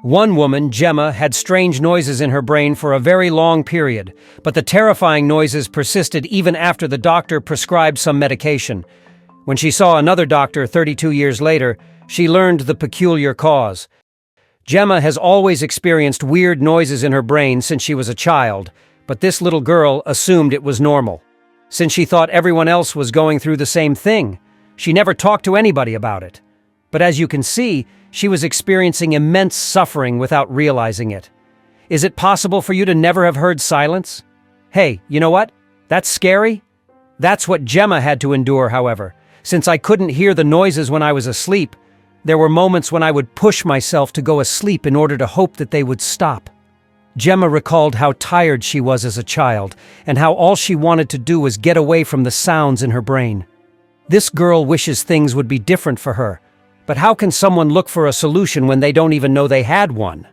One woman, Gemma, had strange noises in her brain for a very long period, but the terrifying noises persisted even after the doctor prescribed some medication. When she saw another doctor 32 years later, she learned the peculiar cause. Gemma has always experienced weird noises in her brain since she was a child, but this little girl assumed it was normal. Since she thought everyone else was going through the same thing, she never talked to anybody about it. But as you can see, she was experiencing immense suffering without realizing it. Is it possible for you to never have heard silence? Hey, you know what? That's scary. That's what Gemma had to endure, however. Since I couldn't hear the noises when I was asleep, there were moments when I would push myself to go asleep in order to hope that they would stop. Gemma recalled how tired she was as a child, and how all she wanted to do was get away from the sounds in her brain. This girl wishes things would be different for her, but how can someone look for a solution when they don't even know they had one?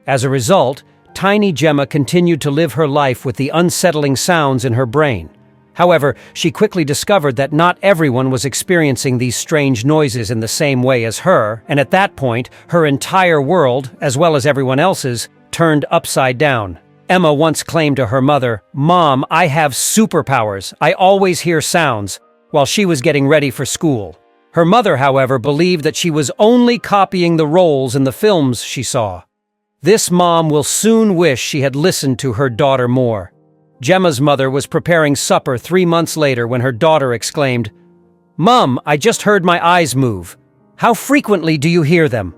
As a result, tiny Gemma continued to live her life with the unsettling sounds in her brain. However, she quickly discovered that not everyone was experiencing these strange noises in the same way as her, and at that point, her entire world, as well as everyone else's, turned upside down. Emma once claimed to her mother, "Mom, I have superpowers. I always hear sounds," while she was getting ready for school. Her mother, however, believed that she was only copying the roles in the films she saw. This mom will soon wish she had listened to her daughter more. Gemma's mother was preparing supper 3 months later when her daughter exclaimed, "Mom, I just heard my eyes move. How frequently do you hear them?"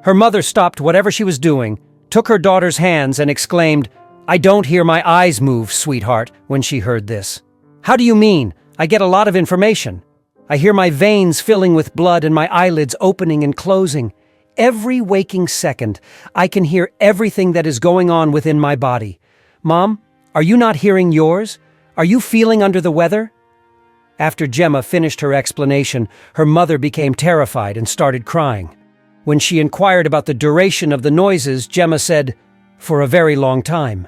Her mother stopped whatever she was doing, took her daughter's hands and exclaimed, "I don't hear my eyes move, sweetheart," when she heard this. "How do you mean? I get a lot of information. I hear my veins filling with blood and my eyelids opening and closing. Every waking second, I can hear everything that is going on within my body. Mom, are you not hearing yours? Are you feeling under the weather?" After Gemma finished her explanation, her mother became terrified and started crying. When she inquired about the duration of the noises, Gemma said, "For a very long time."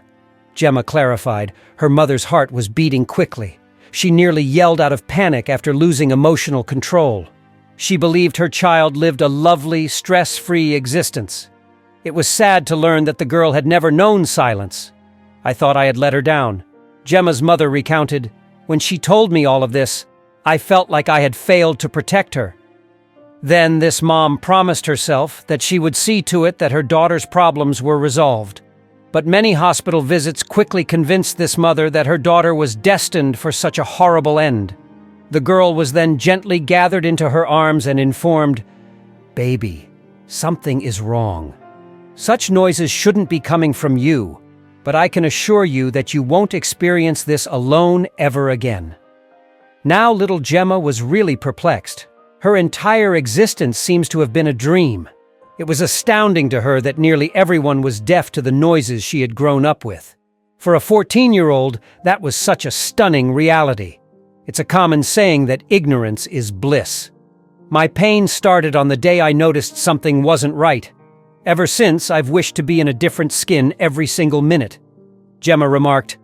Gemma clarified, her mother's heart was beating quickly. She nearly yelled out of panic after losing emotional control. She believed her child lived a lovely, stress-free existence. It was sad to learn that the girl had never known silence. "I thought I had let her down." Gemma's mother recounted, "When she told me all of this, I felt like I had failed to protect her." Then this mom promised herself that she would see to it that her daughter's problems were resolved. But many hospital visits quickly convinced this mother that her daughter was destined for such a horrible end. The girl was then gently gathered into her arms and informed, "Baby, something is wrong. Such noises shouldn't be coming from you, but I can assure you that you won't experience this alone ever again." Now little Gemma was really perplexed. Her entire existence seems to have been a dream. It was astounding to her that nearly everyone was deaf to the noises she had grown up with. For a 14-year-old, that was such a stunning reality. It's a common saying that ignorance is bliss. My pain started on the day I noticed something wasn't right. Ever since, I've wished to be in a different skin every single minute. Gemma remarked,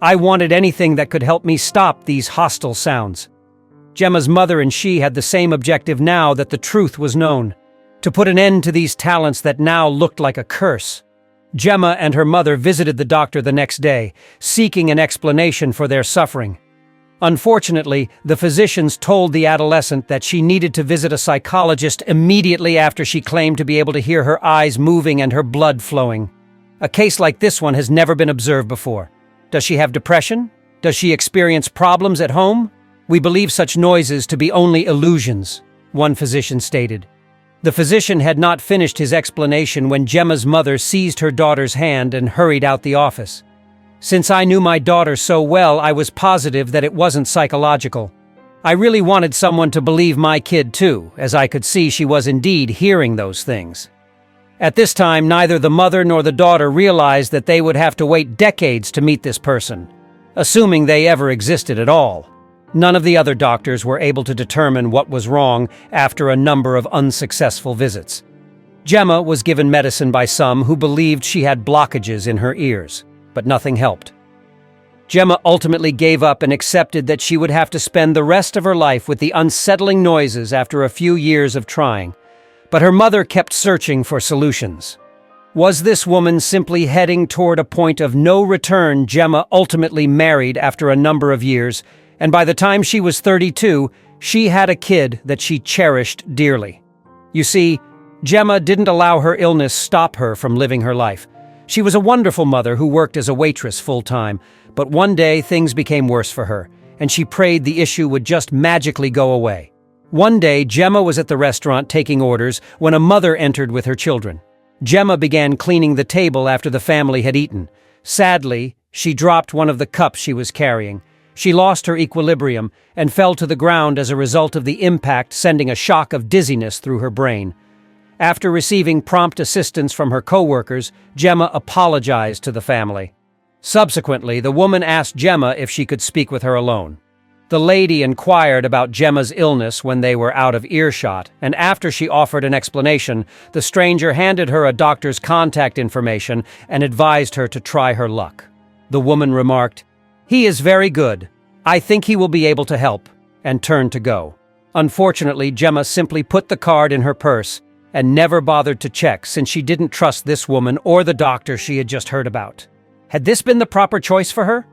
"I wanted anything that could help me stop these hostile sounds." Gemma's mother and she had the same objective now that the truth was known: to put an end to these talents that now looked like a curse. Gemma and her mother visited the doctor the next day, seeking an explanation for their suffering. Unfortunately, the physicians told the adolescent that she needed to visit a psychologist immediately after she claimed to be able to hear her eyes moving and her blood flowing. A case like this one has never been observed before. Does she have depression? Does she experience problems at home? "We believe such noises to be only illusions," one physician stated. The physician had not finished his explanation when Gemma's mother seized her daughter's hand and hurried out the office. "Since I knew my daughter so well, I was positive that it wasn't psychological. I really wanted someone to believe my kid too, as I could see she was indeed hearing those things." At this time, neither the mother nor the daughter realized that they would have to wait decades to meet this person, assuming they ever existed at all. None of the other doctors were able to determine what was wrong after a number of unsuccessful visits. Gemma was given medicine by some who believed she had blockages in her ears, but nothing helped. Gemma ultimately gave up and accepted that she would have to spend the rest of her life with the unsettling noises after a few years of trying. But her mother kept searching for solutions. Was this woman simply heading toward a point of no return? Gemma ultimately married after a number of years, and by the time she was 32, she had a kid that she cherished dearly. You see, Gemma didn't allow her illness stop her from living her life. She was a wonderful mother who worked as a waitress full-time, but one day things became worse for her, and she prayed the issue would just magically go away. One day, Gemma was at the restaurant taking orders when a mother entered with her children. Gemma began cleaning the table after the family had eaten. Sadly, she dropped one of the cups she was carrying. She lost her equilibrium and fell to the ground as a result of the impact, sending a shock of dizziness through her brain. After receiving prompt assistance from her co-workers, Gemma apologized to the family. Subsequently, the woman asked Gemma if she could speak with her alone. The lady inquired about Gemma's illness when they were out of earshot, and after she offered an explanation, the stranger handed her a doctor's contact information and advised her to try her luck. The woman remarked, "He is very good. I think he will be able to help," and turned to go. Unfortunately, Gemma simply put the card in her purse and never bothered to check since she didn't trust this woman or the doctor she had just heard about. Had this been the proper choice for her?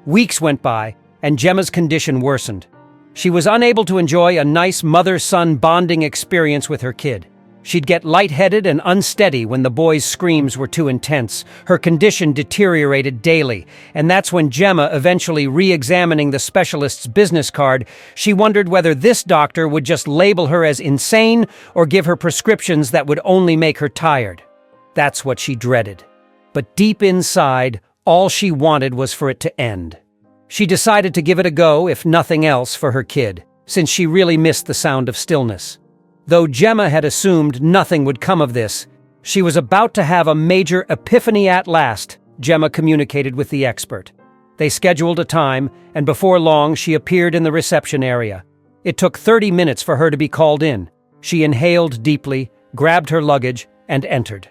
Weeks went by, and Gemma's condition worsened. She was unable to enjoy a nice mother-son bonding experience with her kid. She'd get lightheaded and unsteady when the boy's screams were too intense. Her condition deteriorated daily, and that's when Gemma, eventually re-examining the specialist's business card, she wondered whether this doctor would just label her as insane or give her prescriptions that would only make her tired. That's what she dreaded. But deep inside, all she wanted was for it to end. She decided to give it a go, if nothing else, for her kid, since she really missed the sound of stillness. Though Gemma had assumed nothing would come of this, she was about to have a major epiphany at last, Gemma communicated with the expert. They scheduled a time, and before long she appeared in the reception area. It took 30 minutes for her to be called in. She inhaled deeply, grabbed her luggage, and entered.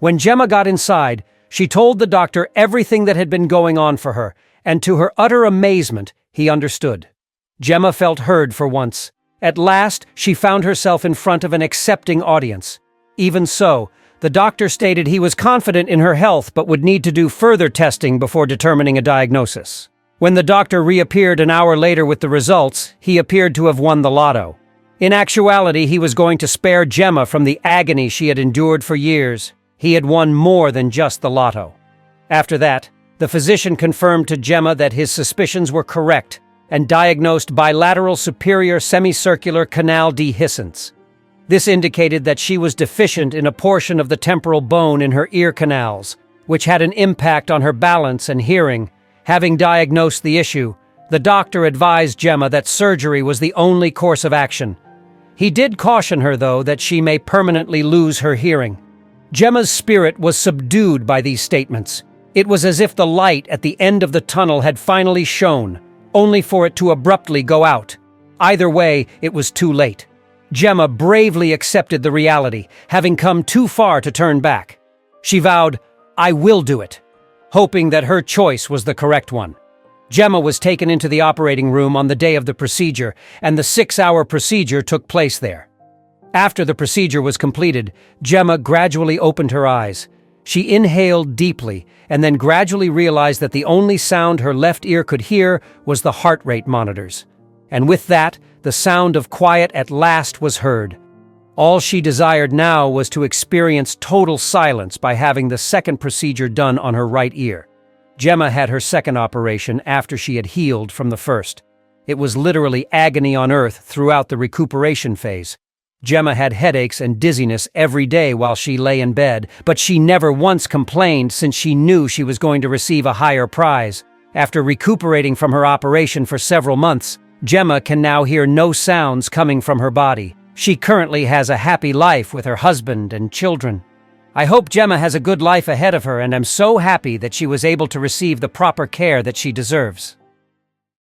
When Gemma got inside, she told the doctor everything that had been going on for her, and to her utter amazement, he understood. Gemma felt heard for once. At last, she found herself in front of an accepting audience. Even so, the doctor stated he was confident in her health but would need to do further testing before determining a diagnosis. When the doctor reappeared an hour later with the results, he appeared to have won the lotto. In actuality, he was going to spare Gemma from the agony she had endured for years. He had won more than just the lotto. After that, the physician confirmed to Gemma that his suspicions were correct and diagnosed bilateral superior semicircular canal dehiscence. This indicated that she was deficient in a portion of the temporal bone in her ear canals, which had an impact on her balance and hearing. Having diagnosed the issue, the doctor advised Gemma that surgery was the only course of action. He did caution her, though, that she may permanently lose her hearing. Gemma's spirit was subdued by these statements. It was as if the light at the end of the tunnel had finally shone, only for it to abruptly go out. Either way, it was too late. Gemma bravely accepted the reality, having come too far to turn back. She vowed, "I will do it," hoping that her choice was the correct one. Gemma was taken into the operating room on the day of the procedure, and the 6-hour procedure took place there. After the procedure was completed, Gemma gradually opened her eyes. She inhaled deeply and then gradually realized that the only sound her left ear could hear was the heart rate monitors. And with that, the sound of quiet at last was heard. All she desired now was to experience total silence by having the second procedure done on her right ear. Gemma had her second operation after she had healed from the first. It was literally agony on earth throughout the recuperation phase. Gemma had headaches and dizziness every day while she lay in bed, but she never once complained since she knew she was going to receive a higher prize. After recuperating from her operation for several months, Gemma can now hear no sounds coming from her body. She currently has a happy life with her husband and children. I hope Gemma has a good life ahead of her, and I'm so happy that she was able to receive the proper care that she deserves.